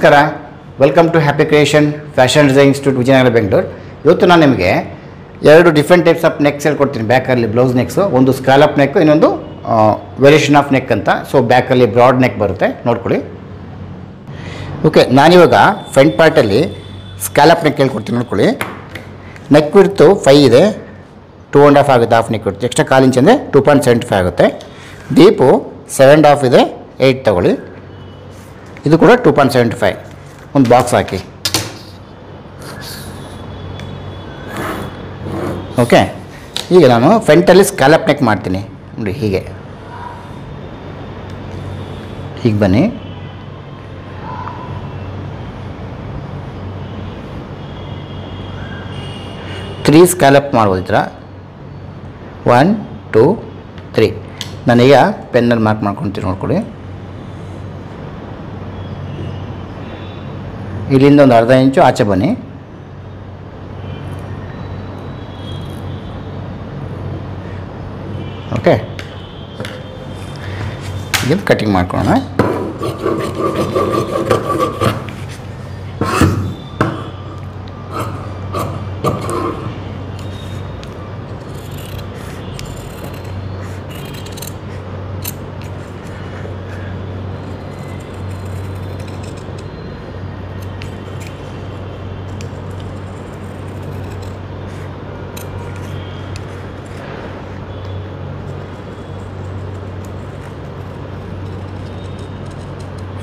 ನಮಸ್ಕಾರ, welcome to Happy Creation Fashion Design Institute Vijayanagar Bengaluru. ಇವತ್ತು ನಾನು ನಿಮಗೆ ಎರಡು ಡಿಫ್ರೆಂಟ್ ಟೈಪ್ಸ್ ಆಫ್ ನೆಕ್ಸ್ ಹೇಳ್ಕೊಡ್ತೀನಿ. ಬ್ಯಾಕಲ್ಲಿ ಬ್ಲೌಸ್ ನೆಕ್ಸು, ಒಂದು ಸ್ಕ್ಯಾಲಪ್ ನೆಕ್, ಇನ್ನೊಂದು ವೇರಿಯೇಷನ್ ಆಫ್ ನೆಕ್ ಅಂತ. ಸೊ ಬ್ಯಾಕಲ್ಲಿ ಬ್ರಾಡ್ ನೆಕ್ ಬರುತ್ತೆ, ನೋಡ್ಕೊಳ್ಳಿ. ಓಕೆ, ನಾನಿವಾಗ ಫ್ರಂಟ್ ಪಾರ್ಟಲ್ಲಿ ಸ್ಕ್ಯಾಲಪ್ ನೆಕ್ ಹೇಳ್ಕೊಡ್ತೀನಿ, ನೋಡ್ಕೊಳ್ಳಿ. ನೆಕ್ ವಿಡ್ತು 5 ಇದೆ, 2.5 ಆಗುತ್ತೆ. Half neck width extra 1/4 inch ಅಂದರೆ 2.75 ಆಗುತ್ತೆ. ಡೀಪು 7.5 ಇದೆ, 8 ತಗೊಳ್ಳಿ. ಇದು ಕೂಡ 2.75. ಒಂದು ಬಾಕ್ಸ್ ಹಾಕಿ. ಓಕೆ, ಈಗ ನಾನು ಫ್ರಂಟಲ್ಲಿ ಸ್ಕ್ಯಾಲಪ್ ನೆಕ್ ಮಾಡ್ತೀನಿ ನೋಡಿ. ಹೀಗೆ ಬನ್ನಿ. ತ್ರೀ ಸ್ಕ್ಯಾಲಪ್ ಮಾಡ್ಬೋದು ಈ ಥರ. 1 2 3. ನಾನೀಗ ಪೆನ್ನಲ್ಲಿ ಮಾರ್ಕ್ ಮಾಡ್ಕೊತೀನಿ, ನೋಡ್ಕೊಳ್ಳಿ. ಇಲ್ಲಿಂದ ಒಂದು ಅರ್ಧ ಇಂಚು ಆಚೆ ಬನ್ನಿ. ಓಕೆ, ಇದು ಕಟಿಂಗ್ ಮಾಡ್ಕೊಳ್ಳೋಣ.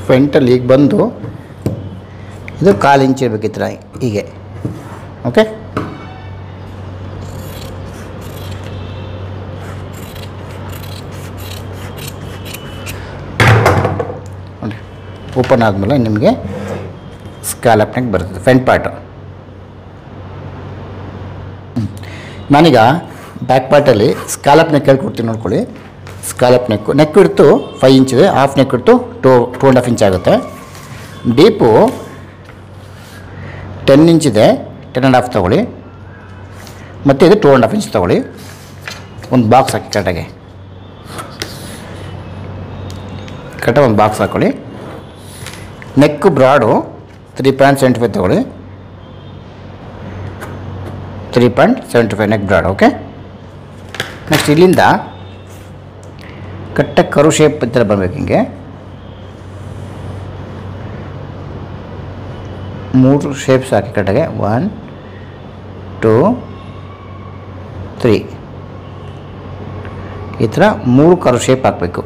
ಫ್ರಂಟಲ್ಲಿ ಈಗ ಬಂದು ಇದು 1/4 ಇಂಚ್ ಇರಬೇಕು ಈ ಥರ, ಹೀಗೆ. ಓಕೆ, ನೋಡಿ. ಓಪನ್ ಆದಮೇಲೆ ನಿಮಗೆ ಸ್ಕ್ಯಾಲಪ್ ನೆಕ್ ಬರ್ತದೆ ಫ್ರಂಟ್ ಪಾರ್ಟು. ನಾನೀಗ ಬ್ಯಾಕ್ ಪಾರ್ಟಲ್ಲಿ ಸ್ಕ್ಯಾಲಪ್ ನೆಕ್ ಹೇಳ್ಕೊಡ್ತೀನಿ, ನೋಡ್ಕೊಳ್ಳಿ. ಸ್ಕ್ಯಾಲಪ್ ನೆಕ್ ಇಡ್ತು 5 ಇಂಚ್ ಇದೆ, ಹಾಫ್ ನೆಕ್ ಇಡ್ತು 2.5 ಇಂಚ್ ಆಗುತ್ತೆ. ಡೀಪು 10 ಇಂಚ್ ಇದೆ, 10.5 ತಗೊಳ್ಳಿ. ಮತ್ತು ಇದು 2.5 ಇಂಚ್ ತಗೊಳ್ಳಿ. ಒಂದು ಬಾಕ್ಸ್ ಹಾಕಿ ಕರೆಕ್ಟಾಗಿ. ಒಂದು ಬಾಕ್ಸ್ ಹಾಕ್ಕೊಳ್ಳಿ. ನೆಕ್ ಬ್ರಾಡು 3.75 ತಗೊಳ್ಳಿ. 3.75 ನೆಕ್ ಬ್ರಾಡ್. ಓಕೆ, ನೆಕ್ಸ್ಟ್ ಇಲ್ಲಿಂದ ಕರೆಕ್ಟಾಗಿ ಕರು ಶೇಪ್ ಈ ಥರ ಬರಬೇಕು. ಹಿಂಗೆ 3 ಶೇಪ್ಸ್ ಹಾಕಿ ಕರೆಕ್ಟಾಗಿ. 1 2 3 ಈ ಥರ 3 ಕರು ಶೇಪ್ ಹಾಕಬೇಕು.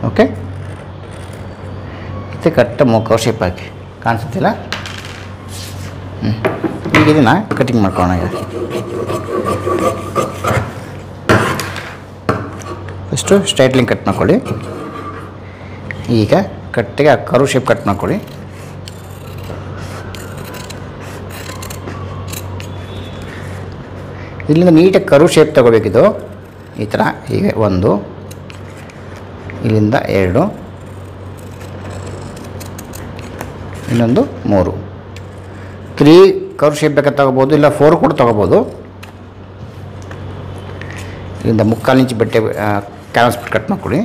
ಓಕೆ, ಇದು ಕರೆಕ್ಟಾಗಿ 3 ಕರು ಶೇಪ್ ಹಾಕಿ. ಕಾಣಿಸುತ್ತಿಲ್ಲ? ಈಗ ಇದನ್ನು ಕಟಿಂಗ್ ಮಾಡ್ಕೊಳ್ಳೋಣ. ಈಗ ಫಸ್ಟು ಸ್ಟ್ರೈಟ್ಲಿಂಗ್ ಕಟ್ ಮಾಡ್ಕೊಳ್ಳಿ. ಈಗ ಕರೆಕ್ಟಾಗಿ ಆ ಕರು ಶೇಪ್ ಕಟ್ ಮಾಡ್ಕೊಳ್ಳಿ. ಇಲ್ಲಿಂದ ನೀಟಾಗಿ ಕರು ಶೇಪ್ ತಗೋಬೇಕಿದು ಈ ಥರ. ಹೀಗೆ 1, ಇಲ್ಲಿಂದ 2, ಇನ್ನೊಂದು 3. 3 ಕರ್ವ್ ಶೇಪ್ ಬೇಕಾದ್ರೆ ತಗೋಬೋದು, ಇಲ್ಲ 4 ಕೂಡ ತಗೋಬೋದು. ಇಲ್ಲಿಂದ 3/4 ಇಂಚ್ ಬಟ್ಟೆ ಕ್ಯಾನ್ವಾಸ್ ಕಟ್ ಮಾಡ್ಕೊಳ್ಳಿ.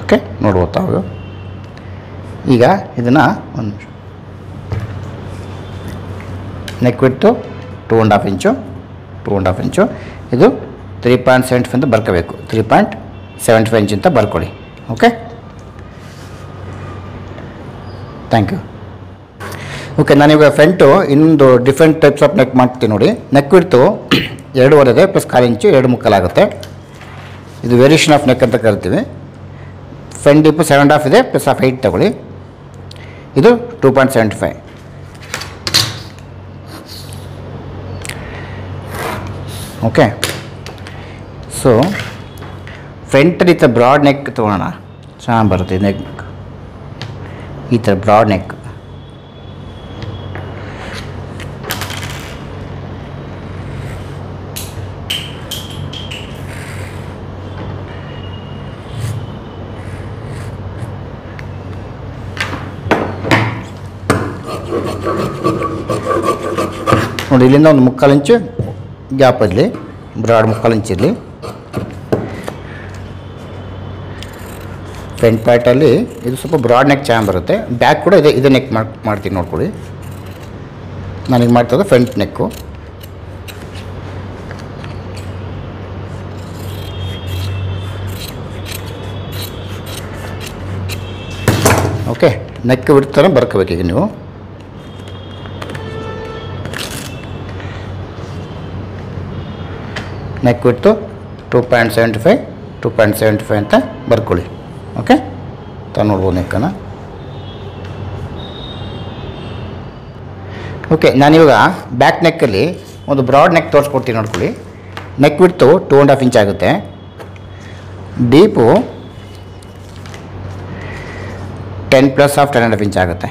ಓಕೆ, ನೋಡ್ಬೋದು ತಾವು. ಈಗ ಇದನ್ನು ಒಂದು ನೆಕ್ ವಿಡ್ತು 2.5 ಇಂಚು. ಇದು 3.75 ಅಂತ ಬರ್ಕೋಬೇಕು. 3.75 ಇಂಚ್ ಅಂತ ಬರ್ಕೊಳ್ಳಿ. Okay, thank you. ಓಕೆ, ನಾನೀಗ ಫ್ರಂಟು ಇನ್ನೊಂದು ಡಿಫ್ರೆಂಟ್ ಟೈಪ್ಸ್ ಆಫ್ ನೆಕ್ ಮಾಡ್ತೀನಿ ನೋಡಿ. ನೆಕ್ ವಿಡ್ತು 2.5 ಇದೆ, ಪ್ಲಸ್ 1/4 ಇಂಚು 2.75 ಆಗುತ್ತೆ. ಇದು ವೇರಿಯೇಷನ್ ಆಫ್ ನೆಕ್ ಅಂತ ಕರಿತೀವಿ. ಫ್ರಂಟ್ ಡೀಪು 7.5 ಇದೆ, ಪ್ಲಸ್ 8 ತಗೊಳ್ಳಿ. ಇದು 2.75. ಓಕೆ, ಸೊ ಫ್ರಂಟಲ್ಲಿ ಈ ಥರ ಬ್ರಾಡ್ ನೆಕ್ ತೊಗೊಳ್ಳೋಣ, ಚೆನ್ನಾಗಿ ಬರುತ್ತೆ. ನೆಕ್ ಈ ಥರ ಬ್ರಾಡ್ ನೆಕ್. ನೋಡಿ ಇಲ್ಲಿಂದ ಒಂದು 3/4 ಇಂಚು ಗ್ಯಾಪ್ ಇರಲಿ, ಬ್ರಾಡ್ 3/4 ಇಂಚ್ ಇರಲಿ. ಫ್ರಂಟ್ ಪಾರ್ಟಲ್ಲಿ ಇದು ಸ್ವಲ್ಪ ಬ್ರಾಡ್ ನೆಕ್ ಚೆನ್ನಾಗಿ ಬರುತ್ತೆ. ಬ್ಯಾಕ್ ಕೂಡ ಇದೇ ನೆಕ್ ಮಾಡ್ತೀನಿ ನೋಡ್ಕೊಳ್ಳಿ. ನಾನೀಗ ಮಾಡ್ತಿರೋದು ಫ್ರಂಟ್ ನೆಕ್ಕು. ಓಕೆ, ನೆಕ್ ಬಿಡ್ತಾರೆ ಬರ್ಕೋಬೇಕು ಈಗ ನೀವು. ನೆಕ್ ಬಿಟ್ಟು 2.75 ಅಂತ ಬರ್ಕೊಳ್ಳಿ. ಓಕೆ, ನೋಡ್ಬೋದು ನೆಕ್ಕನ್ನು. ಓಕೆ, ನಾನಿವಾಗ ಬ್ಯಾಕ್ ನೆಕ್ಕಲ್ಲಿ ಒಂದು ಬ್ರಾಡ್ ನೆಕ್ ತೋರಿಸ್ಕೊಡ್ತೀನಿ ನೋಡ್ಕೊಳ್ಳಿ. ನೆಕ್ ಬಿಟ್ಟು 2.5 ಇಂಚ್ ಆಗುತ್ತೆ. ಡೀಪು 10 + 10.5 ಇಂಚ್ ಆಗುತ್ತೆ.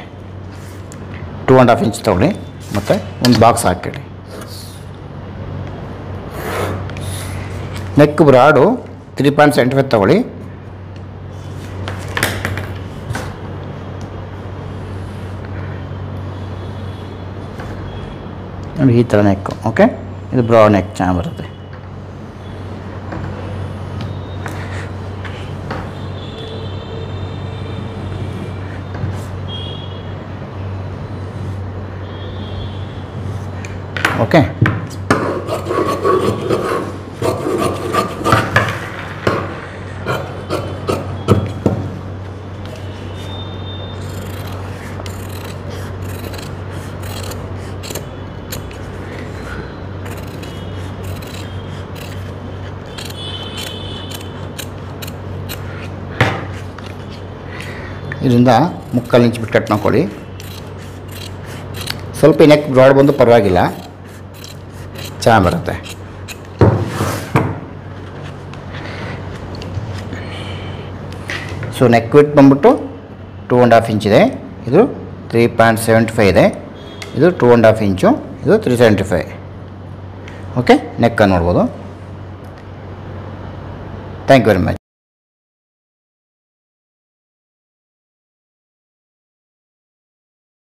2.5 ಇಂಚ್ ತೊಗೊಳ್ಳಿ ಮತ್ತು ಒಂದು ಬಾಕ್ಸ್ ಹಾಕಿಡಿ. ನೆಕ್ ಬ್ರಾಡು 3.75 ತೊಗೊಳ್ಳಿ. ನೋಡಿ ಈ ಥರ ನೆಕ್ಕು. ಓಕೆ, ಇದು ಬ್ರಾಡ್ ನೆಕ್ ಚೆನ್ನಾಗಿ ಬರುತ್ತೆ. ಓಕೆ, ಇದರಿಂದ 3/4 ಇಂಚ್ ಬಿಟ್ಟು ಕಟ್ ಮಾಡ್ಕೊಳ್ಳಿ. ಸ್ವಲ್ಪ ನೆಕ್ ಬ್ರಾಡ್ ಬಂದು ಪರವಾಗಿಲ್ಲ, ಚೆನ್ನಾಗಿ ಬರುತ್ತೆ. ಸೊ ನೆಕ್ ವಿಡ್ತ್ ಬಂದ್ಬಿಟ್ಟು 2.5 ಇಂಚ್ ಇದೆ. ಇದು 3.75 ಇದೆ. ಇದು 2.5 ಇಂಚು. ಇದು 3.75. ಓಕೆ, ನೆಕ್ಕನ್ನು ನೋಡ್ಬೋದು. Thank you very much.